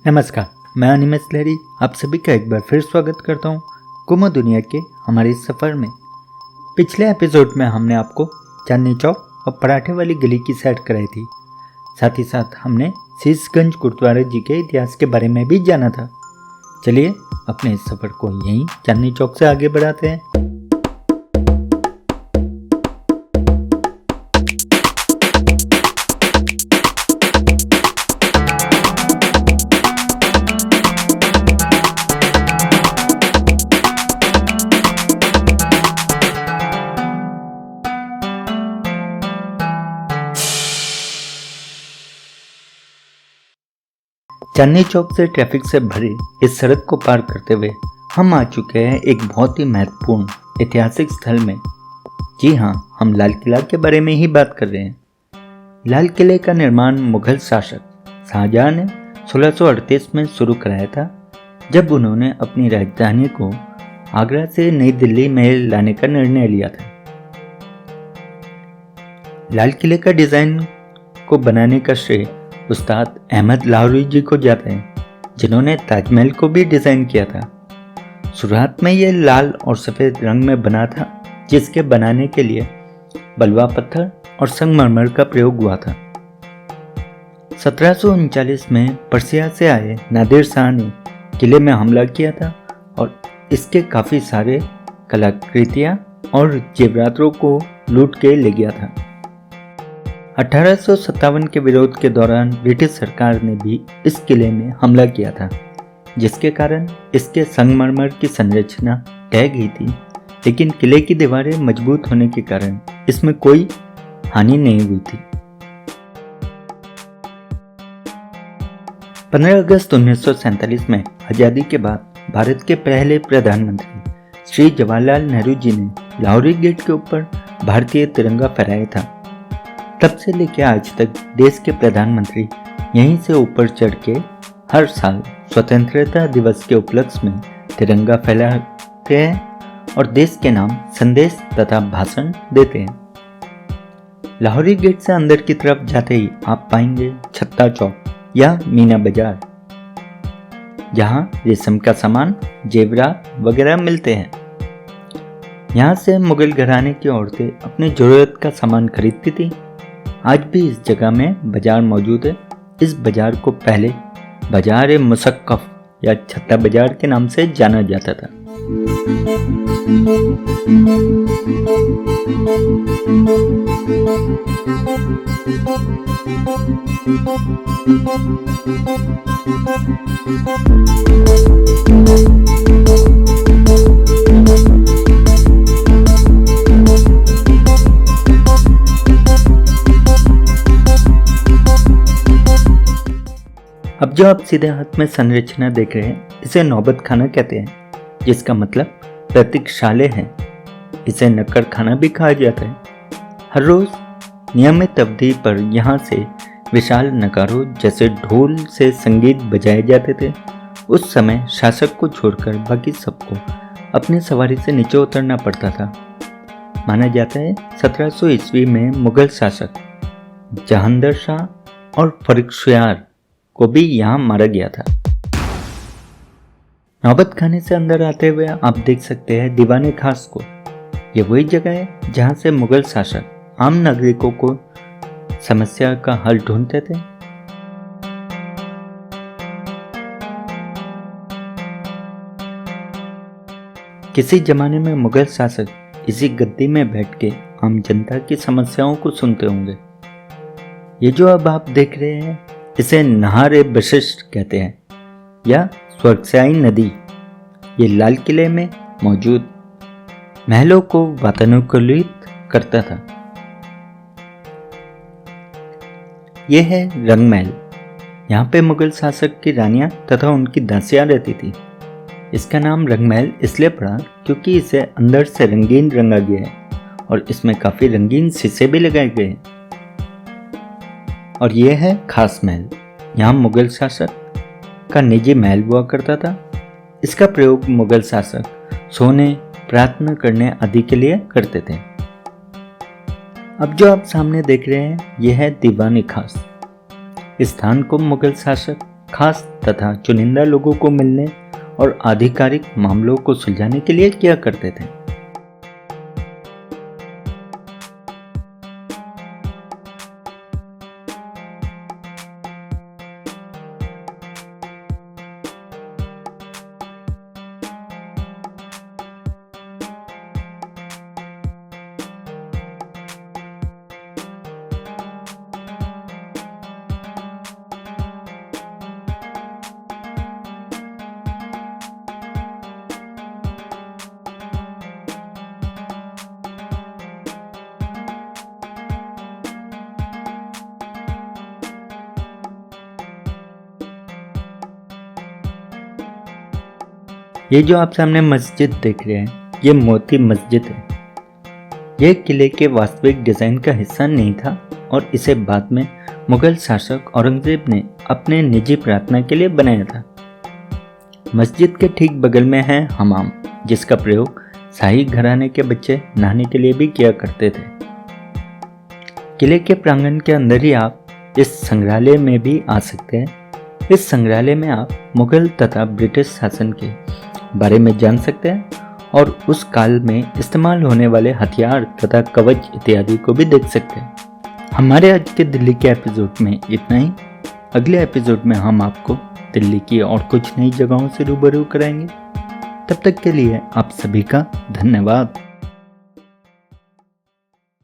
नमस्कार, मैं अनिमेश लहरी आप सभी का एक बार फिर स्वागत करता हूँ गुमो दुनिया के हमारे इस सफ़र में। पिछले एपिसोड में हमने आपको चांदनी चौक और पराठे वाली गली की सैर कराई थी। साथ ही साथ हमने शीशगंज गुरुद्वारा जी के इतिहास के बारे में भी जाना था। चलिए अपने इस सफ़र को यहीं चांदनी चौक से आगे बढ़ाते हैं। चांदनी चौक से ट्रैफिक से भरे इस सड़क को पार करते हुए हम आ चुके हैं एक बहुत ही महत्वपूर्ण ऐतिहासिक स्थल में। जी हाँ, हम लाल किला के बारे में ही बात कर रहे हैं। लाल किले का निर्माण मुगल शासक शाहजहां ने 1638 में शुरू कराया था, जब उन्होंने अपनी राजधानी को आगरा से नई दिल्ली में लाने का निर्णय लिया था। लाल किले का डिज़ाइन को बनाने का श्रेय उस्ताद अहमद लाहौरी जी को जाते हैं, जिन्होंने ताजमहल को भी डिज़ाइन किया था। शुरुआत में यह लाल और सफ़ेद रंग में बना था, जिसके बनाने के लिए बलुआ पत्थर और संगमरमर का प्रयोग हुआ था। 1739 में पर्सिया से आए नादिर शाह ने किले में हमला किया था और इसके काफ़ी सारे कलाकृतियाँ और जेवरातों को लूट के ले गया था। 1857 के विरोध के दौरान ब्रिटिश सरकार ने भी इस किले में हमला किया था, जिसके कारण इसके संगमरमर की संरचना ढह गई थी, लेकिन किले की दीवारें मजबूत होने के कारण इसमें कोई हानि नहीं हुई थी। 15 अगस्त 1947 में आज़ादी के बाद भारत के पहले प्रधानमंत्री श्री जवाहरलाल नेहरू जी ने लाहौरी गेट के ऊपर भारतीय तिरंगा फहराया था। तब से लेकर आज तक देश के प्रधानमंत्री यहीं से ऊपर चढ़ के हर साल स्वतंत्रता दिवस के उपलक्ष्य में तिरंगा फहराते हैं और देश के नाम संदेश तथा भाषण देते हैं। लाहौरी गेट से अंदर की तरफ जाते ही आप पाएंगे छत्ता चौक या मीना बाजार, जहां रेशम का सामान, जेवरात वगैरह मिलते हैं। यहाँ से मुगल घराने की औरतें अपनी जरूरत का सामान खरीदती थी। आज भी इस जगह में बाजार मौजूद है। इस बाजार को पहले बाजार मुसक्कफ या छत्ता बाजार के नाम से जाना जाता था। अब जो आप सीधे हाथ में संरचना देख रहे हैं, इसे नौबत खाना कहते हैं, जिसका मतलब प्रतीक्षालय है। इसे नक्कड़ खाना भी कहा जाता है। हर रोज नियमित अवधि पर यहाँ से विशाल नगारों जैसे ढोल से संगीत बजाए जाते थे। उस समय शासक को छोड़कर बाकी सबको अपनी सवारी से नीचे उतरना पड़ता था। माना जाता है 1700 ईस्वी में मुगल शासक जहांगीर शाह और फर्रुखसियार को भी यहाँ मारा गया था। नौबत खाने से अंदर आते हुए आप देख सकते हैं दीवाने खास को। ये वही जगह है जहाँ से मुगल शासक आम नागरिकों को समस्या का हल ढूंढते थे। किसी जमाने में मुगल शासक इसी गद्दी में बैठ के आम जनता की समस्याओं को सुनते होंगे। ये जो अब आप देख रहे हैं, इसे नहार वशिष्ठ कहते हैं या स्वर्गस्यायी नदी। ये लाल किले में मौजूद महलों को वातानुकूलित करता था। यह है रंगमहल। यहाँ पे मुगल शासक की रानियां तथा उनकी दासियां रहती थी। इसका नाम रंगमहल इसलिए पड़ा क्योंकि इसे अंदर से रंगीन रंगा गया है और इसमें काफ़ी रंगीन शीशे भी लगाए गए हैं। और यह है खास महल। यहाँ मुगल शासक का निजी महल हुआ करता था। इसका प्रयोग मुगल शासक सोने, प्रार्थना करने आदि के लिए करते थे। अब जो आप सामने देख रहे हैं, यह है दीवान-ए खास। इस स्थान को मुगल शासक खास तथा चुनिंदा लोगों को मिलने और आधिकारिक मामलों को सुलझाने के लिए किया करते थे। ये जो आप सामने मस्जिद देख रहे हैं, ये मोती मस्जिद है। यह किले के वास्तविक डिजाइन का हिस्सा नहीं था और इसे बाद में मुगल शासक औरंगजेब ने अपने निजी प्रार्थना के लिए बनाया था। मस्जिद के ठीक बगल में है हमाम, जिसका प्रयोग शाही घराने के बच्चे नहाने के लिए भी किया करते थे। किले के प्रांगण के अंदर ही आप इस संग्रहालय में भी आ सकते हैं। इस संग्रहालय में आप मुगल तथा ब्रिटिश शासन के बारे में जान सकते हैं और उस काल में इस्तेमाल होने वाले हथियार तथा कवच इत्यादि को भी देख सकते हैं। हमारे आज के दिल्ली के एपिसोड में इतना ही। अगले एपिसोड में हम आपको दिल्ली की और कुछ नई जगहों से रूबरू कराएंगे। तब तक के लिए आप सभी का धन्यवाद।